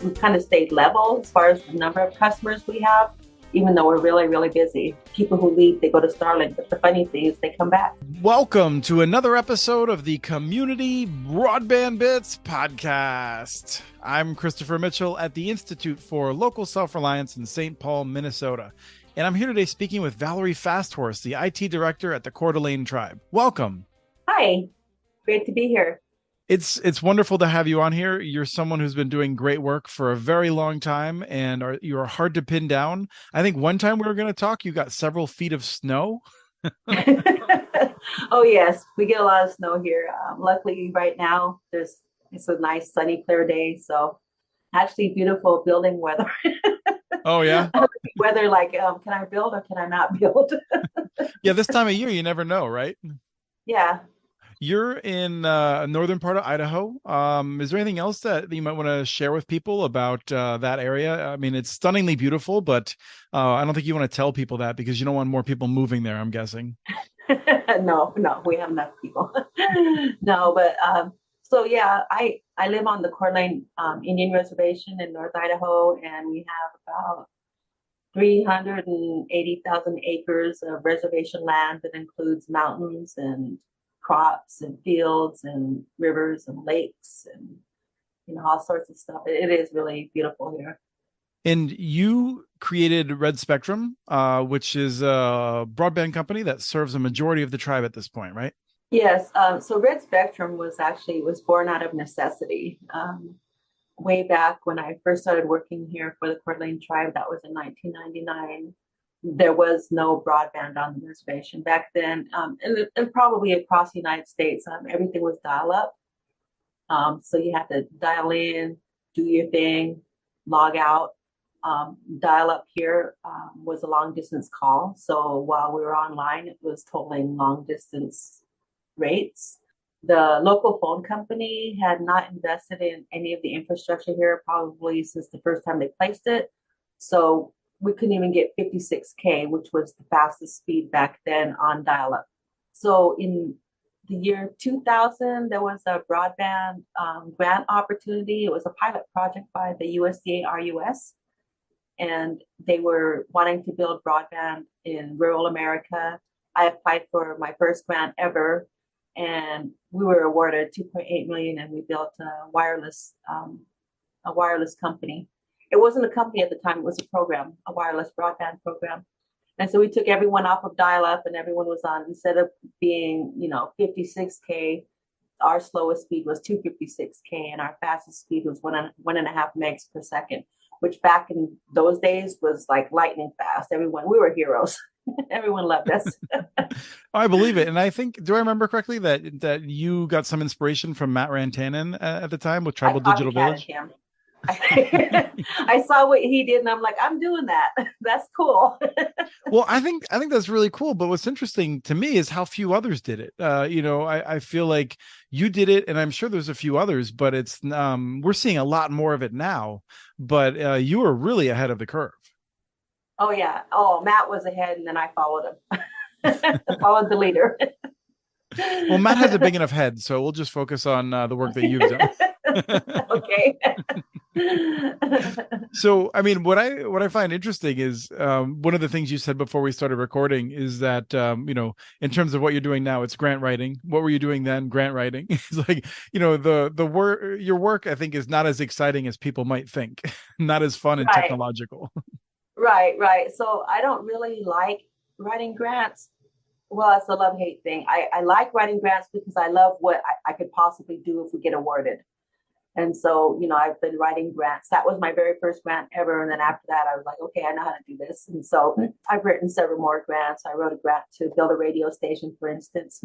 we've kind of stayed level as far as the number of customers we have, even though we're really, really busy. People who leave, they go to Starlink, but the funny thing is they come back. Welcome to another episode of the Community Broadband Bits podcast. I'm Christopher Mitchell at the Institute for Local Self-Reliance in St. Paul, Minnesota. And I'm here today speaking with Valerie Fast Horse, the IT director at the Coeur d'Alene Tribe. Welcome. Hi, great to be here. It's wonderful to have you on here. You're someone who's been doing great work for a very long time, and you're hard to pin down. I think one time we were going to talk, you got several feet of snow. Oh, yes, we get a lot of snow here. Luckily, right now, it's a nice, sunny, clear day. So actually beautiful building weather. Oh, yeah? Weather like, can I build or can I not build? Yeah, this time of year, you never know, right? Yeah. You're in northern part of Idaho. Is there anything else that you might want to share with people about that area? I mean, it's stunningly beautiful, but I don't think you want to tell people that because you don't want more people moving there, I'm guessing. No, we have enough people. No, but so yeah, I live on the Coeur d'Alene Indian Reservation in North Idaho, and we have about 380,000 acres of reservation land that includes mountains and crops and fields and rivers and lakes and all sorts of stuff. It is really beautiful here. And you created Red Spectrum, which is a broadband company that serves a majority of the tribe at this point, right? Yes. So Red Spectrum was born out of necessity. Way back when I first started working here for the Coeur d'Alene Tribe, that was in 1999. There was no broadband on the reservation back then, and probably across the United States. Everything was dial-up. So you had to dial in, do your thing, log out. Dial-up here was a long-distance call. So while we were online, it was totaling long-distance rates. The local phone company had not invested in any of the infrastructure here probably since the first time they placed it. So we couldn't even get 56K, which was the fastest speed back then on dial-up. So in the year 2000, there was a broadband grant opportunity. It was a pilot project by the USDA RUS, and they were wanting to build broadband in rural America. I applied for my first grant ever, and we were awarded $2.8 million, and we built a wireless company. It wasn't a company at the time, it was a program, a wireless broadband program. And so we took everyone off of dial-up, and everyone was on, instead of being, 56K, our slowest speed was 256K, and our fastest speed was 1.5 megs per second, which back in those days was like lightning fast. We were heroes. Everyone loved us. I believe it. And I think, do I remember correctly that you got some inspiration from Matt Rantanen at the time with Tribal Digital Village? Him. I saw what he did, and I'm like, I'm doing that. That's cool. Well, I think that's really cool. But what's interesting to me is how few others did it. I feel like you did it, and I'm sure there's a few others, but it's we're seeing a lot more of it now. But you were really ahead of the curve. Oh yeah. Oh, Matt was ahead, and then I followed him. I followed the leader. Well, Matt has a big enough head, so we'll just focus on the work that you've done. Okay. So, I mean, what I find interesting is one of the things you said before we started recording is that in terms of what you're doing now, it's grant writing. What were you doing then? Grant writing. It's like, the work, your work, I think, is not as exciting as people might think, not as fun and technological. Right. So I don't really like writing grants. Well, it's a love-hate thing. I like writing grants because I love what I could possibly do if we get awarded. And so, I've been writing grants. That was my very first grant ever. And then after that, I was like, okay, I know how to do this. And so I've written several more grants. I wrote a grant to build a radio station, for instance,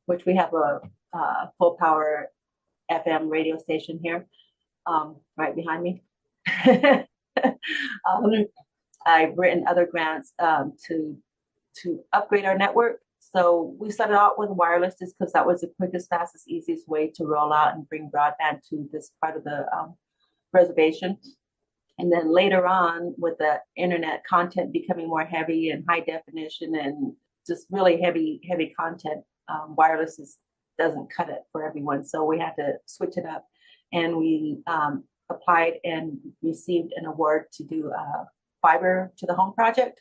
which we have a full power FM radio station here, right behind me. I've written other grants to upgrade our network. So we started out with wireless just because that was the quickest, fastest, easiest way to roll out and bring broadband to this part of the reservation. And then later on, with the internet content becoming more heavy and high definition and just really heavy content, wireless doesn't cut it for everyone. So we had to switch it up. And we applied and received an award to do a fiber to the home project.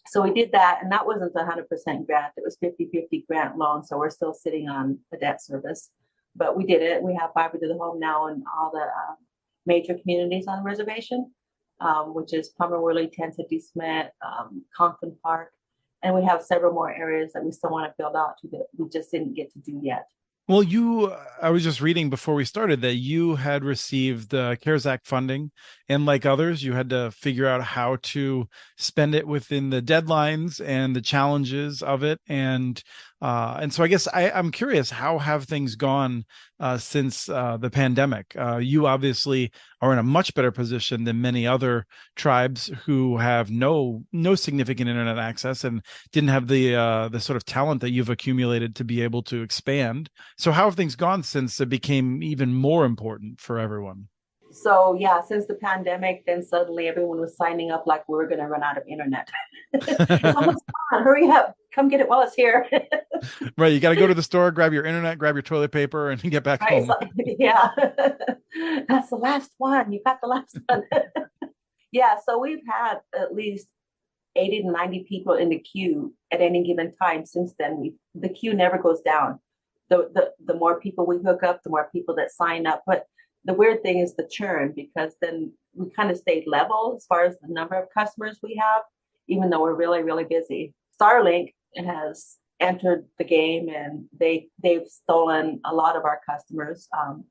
So we did that, and that wasn't a 100% grant. It was 50-50 grant loan. So we're still sitting on the debt service, but we did it. We have fiber to the home now in all the major communities on the reservation, which is Plummer, 1050 Smith, Conklin Park. And we have several more areas that we still want to build out to that we just didn't get to do yet. Well, I was just reading before we started that you had received CARES Act funding, and like others, you had to figure out how to spend it within the deadlines and the challenges of it. And so I guess I'm curious, how have things gone since the pandemic? You obviously are in a much better position than many other tribes who have no significant internet access and didn't have the sort of talent that you've accumulated to be able to expand. So how have things gone since it became even more important for everyone? So yeah, since the pandemic, then suddenly everyone was signing up like we were going to run out of internet. It's almost gone. Hurry up, come get it while it's here. Right, you got to go to the store, grab your internet, grab your toilet paper, and get back home. So, yeah, that's the last one. You got the last one. Yeah, so we've had at least 80 to 90 people in the queue at any given time since then. The queue never goes down. The more people we hook up, the more people that sign up. But the weird thing is the churn, because then we kind of stayed level as far as the number of customers we have, even though we're really, really busy. Starlink has entered the game, and they've stolen a lot of our customers.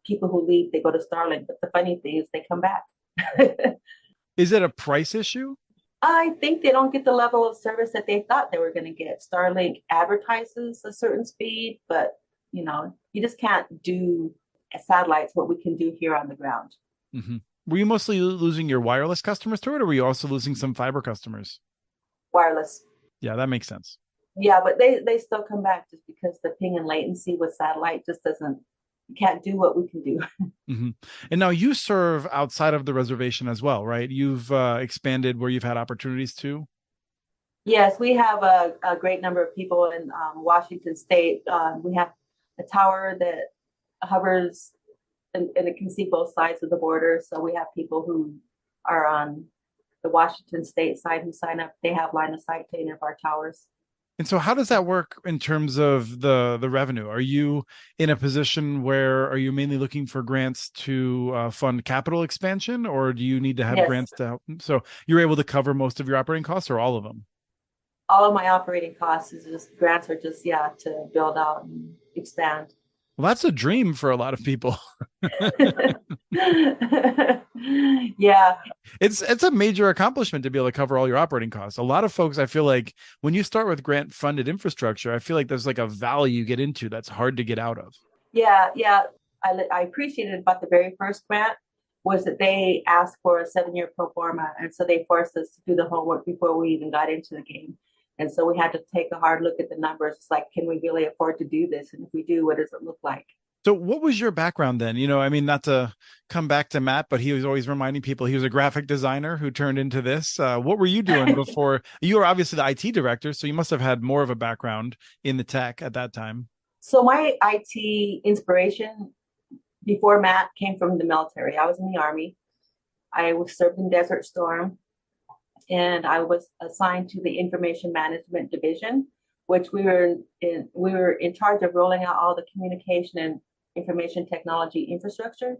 People who leave, they go to Starlink, but the funny thing is they come back. Is it a price issue? I think they don't get the level of service that they thought they were going to get. Starlink advertises a certain speed, but you just can't do satellites what we can do here on the ground. Mm-hmm. Were you mostly losing your wireless customers to it, or were you also losing some fiber customers? Wireless. Yeah, that makes sense. Yeah, but they still come back just because the ping and latency with satellite just can't do what we can do. Mm-hmm. And now you serve outside of the reservation as well, right? You've expanded where you've had opportunities too. Yes, we have a great number of people in Washington State. We have a tower that hovers and it can see both sides of the border. So we have people who are on the Washington State side who sign up. They have line of sight to any of our towers. And so how does that work in terms of the revenue? Are you in a position where are you mainly looking for grants to fund capital expansion, or do you need to have grants to help? So you're able to cover most of your operating costs, or all of them? All of my operating costs is just grants, are just to build out and expand. Well, that's a dream for a lot of people. Yeah. It's a major accomplishment to be able to cover all your operating costs. A lot of folks, I feel like when you start with grant funded infrastructure, I feel like there's like a valley you get into that's hard to get out of. Yeah. I appreciated about the very first grant was that they asked for a 7-year pro forma. And so they forced us to do the homework before we even got into the game. And so we had to take a hard look at the numbers. It's like, can we really afford to do this? And if we do, what does it look like? So what was your background then? I mean, not to come back to Matt, but he was always reminding people he was a graphic designer who turned into this. What were you doing before? You were obviously the IT director, so you must have had more of a background in the tech at that time. So my IT inspiration before Matt came from the military. I was in the Army. I was served in Desert Storm, and I was assigned to the Information Management Division, which we were in charge of rolling out all the communication and information technology infrastructure,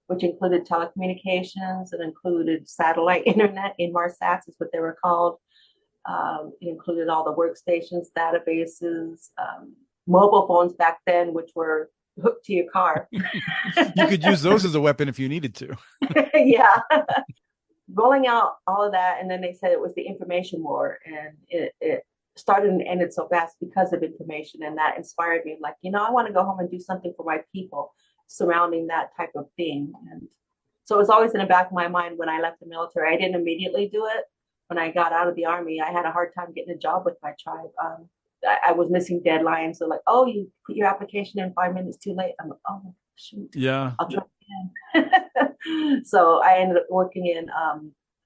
which included telecommunications and included satellite internet. Inmarsats is what they were called. It included all the workstations, databases, mobile phones back then, which were hooked to your car. You could use those as a weapon if you needed to. Yeah. Rolling out all of that, and then they said it was the information war, and it started and ended so fast because of information, and that inspired me. Like, I want to go home and do something for my people surrounding that type of thing. And so it was always in the back of my mind when I left the military. I didn't immediately do it. When I got out of the Army, I had a hard time getting a job with my tribe. I was missing deadlines. So like, oh, you put your application in 5 minutes too late. I'm like, oh, shoot. Yeah. I'll try again. So I ended up working in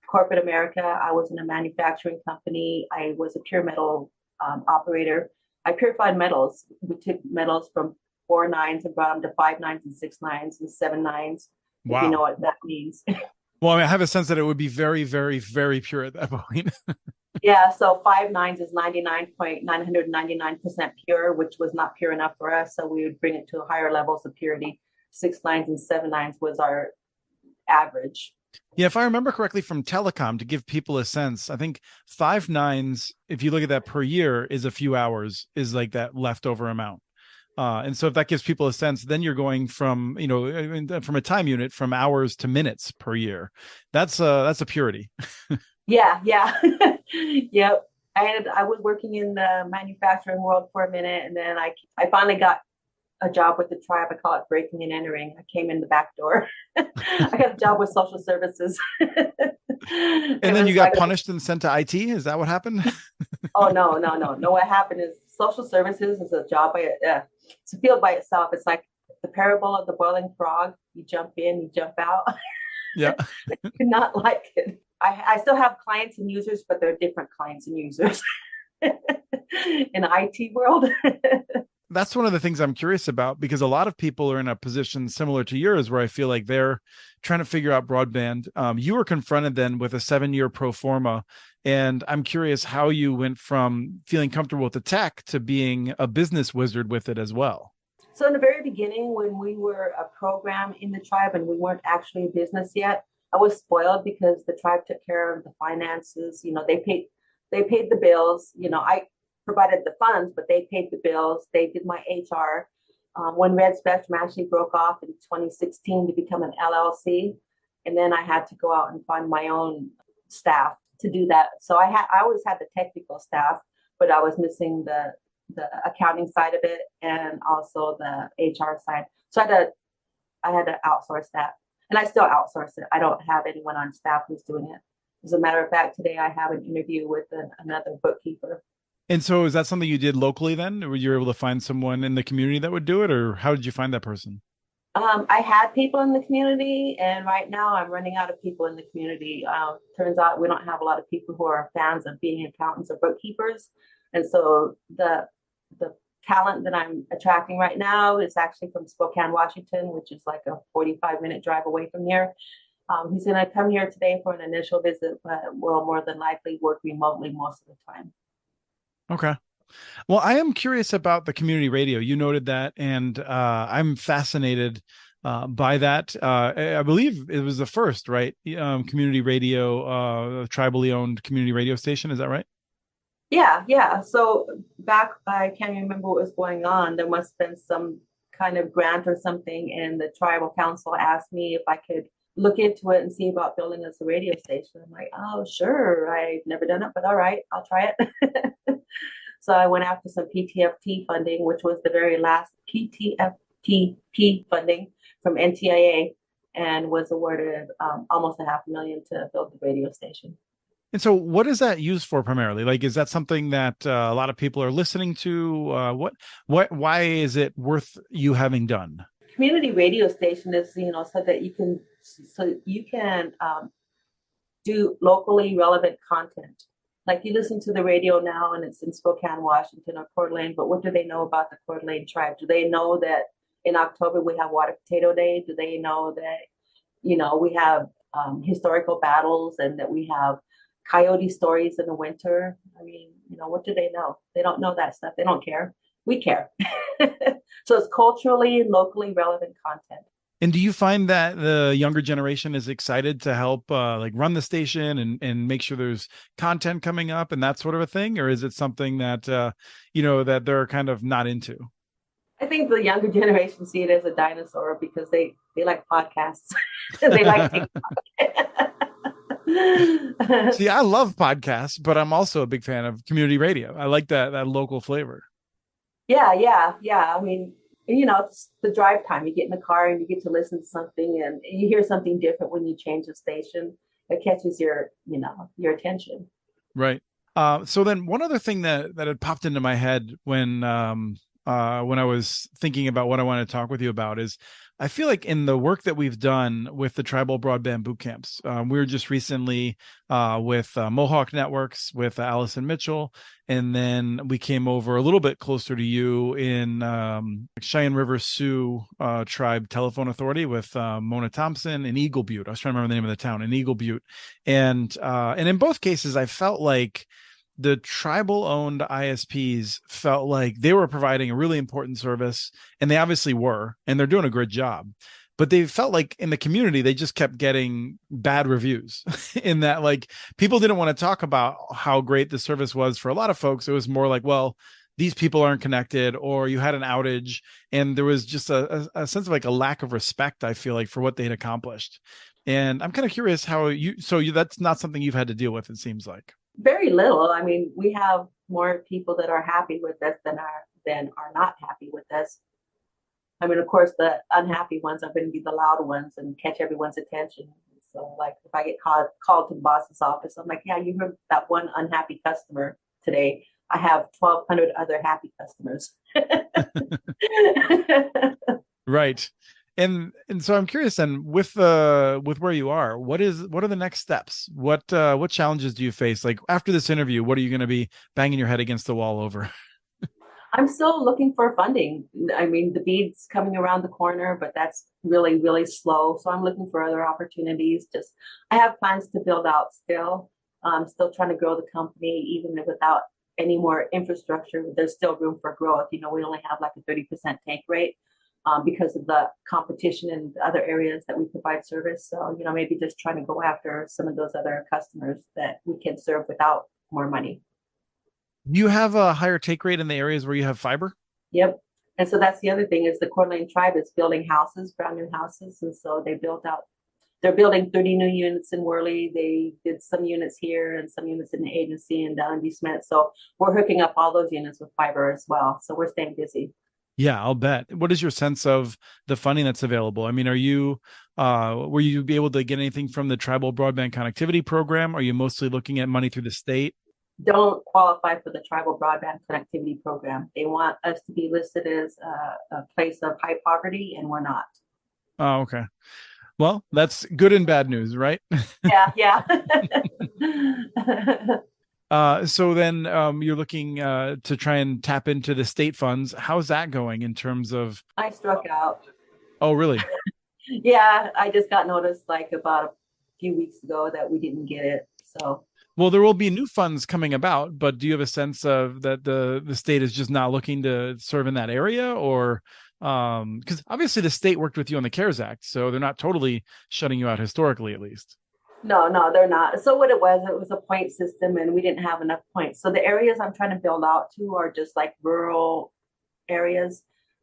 corporate America. I was in a manufacturing company. I was a pure metal operator. I purified metals. We took metals from 4 nines and brought them to 5 nines and 6 nines and 7 nines. if you know Wow. what that means. Well, I mean, I have a sense that it would be very, very, very pure at that point. Yeah, so 5 nines is 99.999% pure, which was not pure enough for us. So we would bring it to higher levels of purity. 6 nines and 7 nines was our average. Yeah, if I remember correctly from telecom, to give people a sense, I think 5 nines, if you look at that per year, is a few hours, is like that leftover amount. And so if that gives people a sense, then you're going from, from a time unit from hours to minutes per year. That's a purity. Yeah, yeah. Yep. I was working in the manufacturing world for a minute, and then I finally got a job with the tribe. I call it breaking and entering. I came in the back door. I got a job with social services. And It then you was got like, punished and sent to IT. Is that what happened? oh no, no, no, no. What happened is social services is a job it's a field by itself. It's like the parable of the boiling frog. You jump in, you jump out. Yeah. I did not like it. I still have clients and users, but they're different clients and users in the IT world. That's one of the things I'm curious about, because a lot of people are in a position similar to yours where I feel like they're trying to figure out broadband. You were confronted then with a 7-year pro forma, and I'm curious how you went from feeling comfortable with the tech to being a business wizard with it as well. So in the very beginning, when we were a program in the tribe and we weren't actually a business yet, I was spoiled because the tribe took care of the finances. They paid the bills. I provided the funds, but they paid the bills. They did my HR. When Red Spectrum actually broke off in 2016 to become an LLC, and then I had to go out and find my own staff to do that. So I always had the technical staff, but I was missing the accounting side of it and also the HR side. So I had to outsource that. And I still outsource it. I don't have anyone on staff who's doing it. As a matter of fact, today I have an interview with another bookkeeper. And so is that something you did locally then? Were you able to find someone in the community that would do it, or how did you find that person? I had people in the community, and right now I'm running out of people in the community. Turns out we don't have a lot of people who are fans of being accountants or bookkeepers. And so the talent that I'm attracting right now is actually from Spokane, Washington, which is like a 45-minute drive away from here. He's going to come here today for an initial visit, but will more than likely work remotely most of the time. Okay. Well, I am curious about the community radio. You noted that, and I'm fascinated by that. I believe it was the first, right? Community radio, tribally owned community radio station. Is that right? Yeah, yeah. So back, I can't remember what was going on. There must have been some kind of grant or something, and the tribal council asked me if I could look into it and see about building us a radio station. I'm like, oh, sure. I've never done it, but all right, I'll try it. So I went after some PTFT funding, which was the very last PTFTP funding from NTIA, and was awarded almost $500,000 to build the radio station. And so what is that used for primarily? Like, is that something that a lot of people are listening to? Why is it worth you having done? Community radio station is, so you can do locally relevant content. Like you listen to the radio now and it's in Spokane, Washington or Coeur d'Alene, but what do they know about the Coeur d'Alene tribe? Do they know that in October we have Water Potato Day? Do they know that, we have historical battles and that we have coyote stories in the winter? I mean, what do they know? They don't know that stuff. They don't care. We care. So it's culturally and locally relevant content. And do you find that the younger generation is excited to help like run the station and make sure there's content coming up and that sort of a thing? Or is it something that, that they're kind of not into? I think the younger generation see it as a dinosaur because they like podcasts. They like See, I love podcasts, but I'm also a big fan of community radio. I like that local flavor. Yeah, yeah, yeah. I mean, it's the drive time. You get in the car and you get to listen to something and you hear something different when you change the station. It catches your attention. Right. So then one other thing that had popped into my head when when I was thinking about what I want to talk with you about is I feel like in the work that we've done with the tribal broadband boot camps, we were just recently with Mohawk Networks with Allison Mitchell, and then we came over a little bit closer to you in Cheyenne River Sioux Tribe Telephone Authority with Mona Thompson in Eagle Butte. I was trying to remember the name of the town in Eagle Butte, and in both cases, I felt like the tribal owned ISPs felt like they were providing a really important service, and they obviously were, and they're doing a great job. But they felt like in the community, they just kept getting bad reviews in that, like, people didn't want to talk about how great the service was. For a lot of folks, it was more like, well, these people aren't connected, or you had an outage. And there was just a sense of like a lack of respect, I feel like, for what they'd accomplished. And I'm kind of curious how that's not something you've had to deal with, it seems like. Very little. I mean, we have more people that are happy with us than are not happy with us. I mean, of course, the unhappy ones are going to be the loud ones and catch everyone's attention. So, like, if I get called to the boss's office, I'm like, yeah, you heard that one unhappy customer today. I have 1,200 other happy customers. Right. And so I'm curious then, with where you are, what are the next steps? What challenges do you face? Like, after this interview, what are you going to be banging your head against the wall over? I'm still looking for funding. I mean, the bead's coming around the corner, but that's really, really slow. So I'm looking for other opportunities. I have plans to build out still. I'm still trying to grow the company, even without any more infrastructure. There's still room for growth. We only have like a 30% take rate. Because of the competition in the other areas that we provide service. So, maybe just trying to go after some of those other customers that we can serve without more money. You have a higher take rate in the areas where you have fiber? Yep. And so that's the other thing is the Coeur d'Alene tribe is building houses, brand new houses. And so they're building 30 new units in Worley. They did some units here and some units in the agency and down in Smith. So we're hooking up all those units with fiber as well. So we're staying busy. Yeah, I'll bet. What is your sense of the funding that's available? I mean, were you be able to get anything from the tribal broadband connectivity program? Are you mostly looking at money through the state? Don't qualify for the tribal broadband connectivity program. They want us to be listed as a place of high poverty, and we're not. Oh, okay. Well, that's good and bad news, right? Yeah. So then you're looking to try and tap into the state funds. How's that going in terms of? I struck out. Oh, really? Yeah, I just got noticed like about a few weeks ago that we didn't get it. So. Well, there will be new funds coming about, but do you have a sense of that the state is just not looking to serve in that area, or because obviously the state worked with you on the CARES Act, so they're not totally shutting you out historically, at least. No, they're not. So what it was a point system, and we didn't have enough points. So the areas I'm trying to build out to are just like rural areas,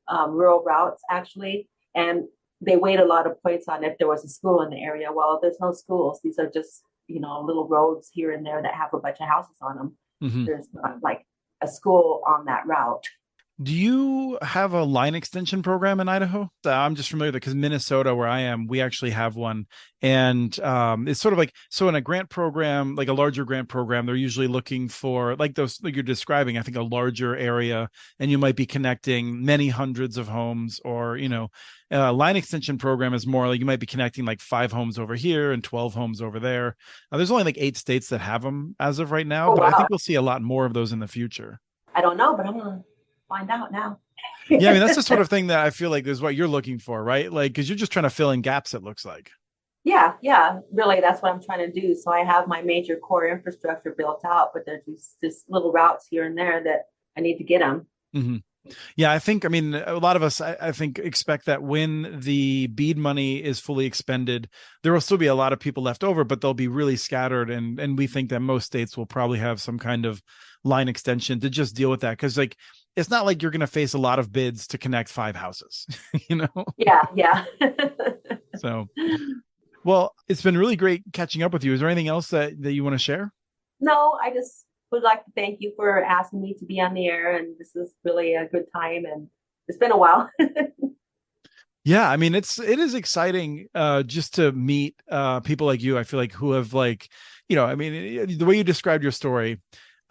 rural routes actually, and they weighed a lot of points on if there was a school in the area. Well, there's no schools. These are just little roads here and there that have a bunch of houses on them. Mm-hmm. There's not like a school on that route. Do you have a line extension program in Idaho? I'm just familiar because Minnesota, where I am, we actually have one. And it's sort of like, so in a grant program, like a larger grant program, they're usually looking for like those, like you're describing, I think a larger area, and you might be connecting many hundreds of homes, or, line extension program is more like you might be connecting like 5 homes over here and 12 homes over there. There's only like 8 states that have them as of right now, but wow. I think we'll see a lot more of those in the future. I don't know, but I'm going to find out now. Yeah, I mean, that's the sort of thing that I feel like is what you're looking for, right? Like, because you're just trying to fill in gaps, it looks like. Yeah, really, that's what I'm trying to do. So I have my major core infrastructure built out, but there's just little routes here and there that I need to get them. Mm-hmm. Yeah, I mean, a lot of us, I think, expect that when the BEAD money is fully expended, there will still be a lot of people left over, but they'll be really scattered. And we think that most states will probably have some kind of line extension to just deal with that. Because like, it's not like you're going to face a lot of bids to connect 5 houses, Yeah. So, well, it's been really great catching up with you. Is there anything else that you want to share? No, I just would like to thank you for asking me to be on the air. And this is really a good time. And it's been a while. Yeah, I mean, it is exciting just to meet people like you. I feel like who have like, I mean, the way you described your story,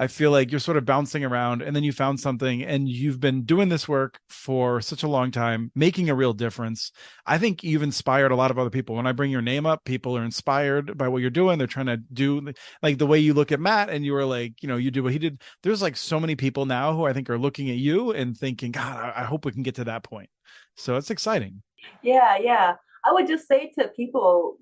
I feel like you're sort of bouncing around and then you found something and you've been doing this work for such a long time, making a real difference. I think you've inspired a lot of other people. When I bring your name up, people are inspired by what you're doing. They're trying to do like the way you look at Matt and you were like, you do what he did. There's like so many people now who I think are looking at you and thinking, God, I hope we can get to that point. So it's exciting. Yeah. I would just say to people,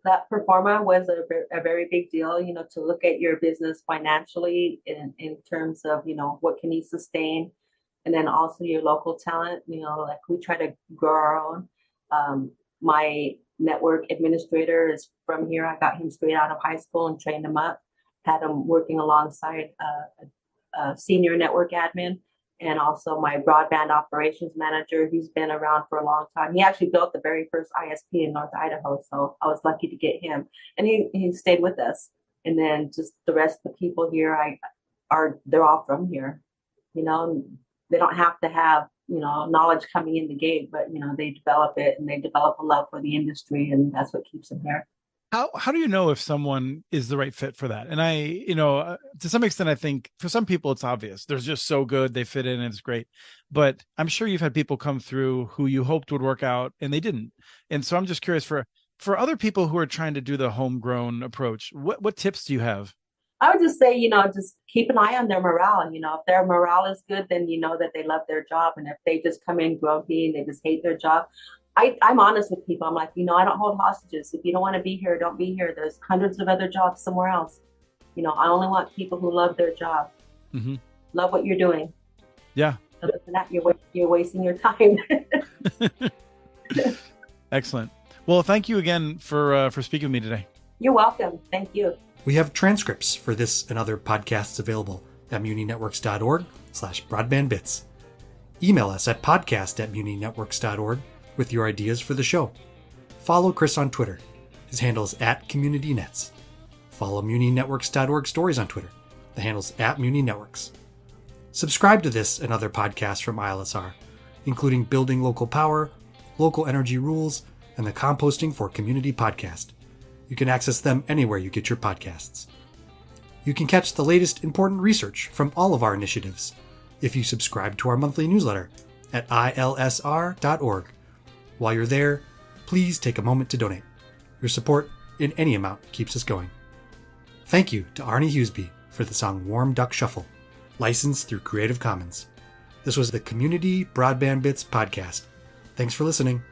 that performer was a very big deal, to look at your business financially in terms of, what can you sustain? And then also your local talent, like we try to grow our own. My network administrator is from here. I got him straight out of high school and trained him up, had him working alongside a senior network admin. And also my broadband operations manager, he's been around for a long time. He actually built the very first ISP in North Idaho. So I was lucky to get him. And he stayed with us. And then just the rest of the people here, they're all from here. They don't have to have, knowledge coming in the gate, but, they develop it and they develop a love for the industry. And that's what keeps them here. How do you know if someone is the right fit for that? And to some extent, I think for some people it's obvious. They're just so good, they fit in, and it's great. But I'm sure you've had people come through who you hoped would work out and they didn't. And so I'm just curious for other people who are trying to do the homegrown approach, what tips do you have? I would just say, just keep an eye on their morale. If their morale is good, then you know that they love their job. And if they just come in grumpy and they just hate their job, I'm honest with people. I'm like, I don't hold hostages. If you don't want to be here, don't be here. There's hundreds of other jobs somewhere else. I only want people who love their job, love what you're doing. Yeah. Other than that, you're wasting your time. Excellent. Well, thank you again for speaking with me today. You're welcome. Thank you. We have transcripts for this and other podcasts available at muninetworks.org/broadbandbits. Email us at podcast@muninetworks.org with your ideas for the show. Follow Chris on Twitter. His handle is @CommunityNets. Follow muninetworks.org stories on Twitter. The handle's @muninetworks. Subscribe to this and other podcasts from ILSR, including Building Local Power, Local Energy Rules, and the Composting for Community podcast. You can access them anywhere you get your podcasts. You can catch the latest important research from all of our initiatives if you subscribe to our monthly newsletter at ilsr.org. While you're there, please take a moment to donate. Your support in any amount keeps us going. Thank you to Arnie Hughesby for the song Warm Duck Shuffle, licensed through Creative Commons. This was the Community Broadband Bits podcast. Thanks for listening.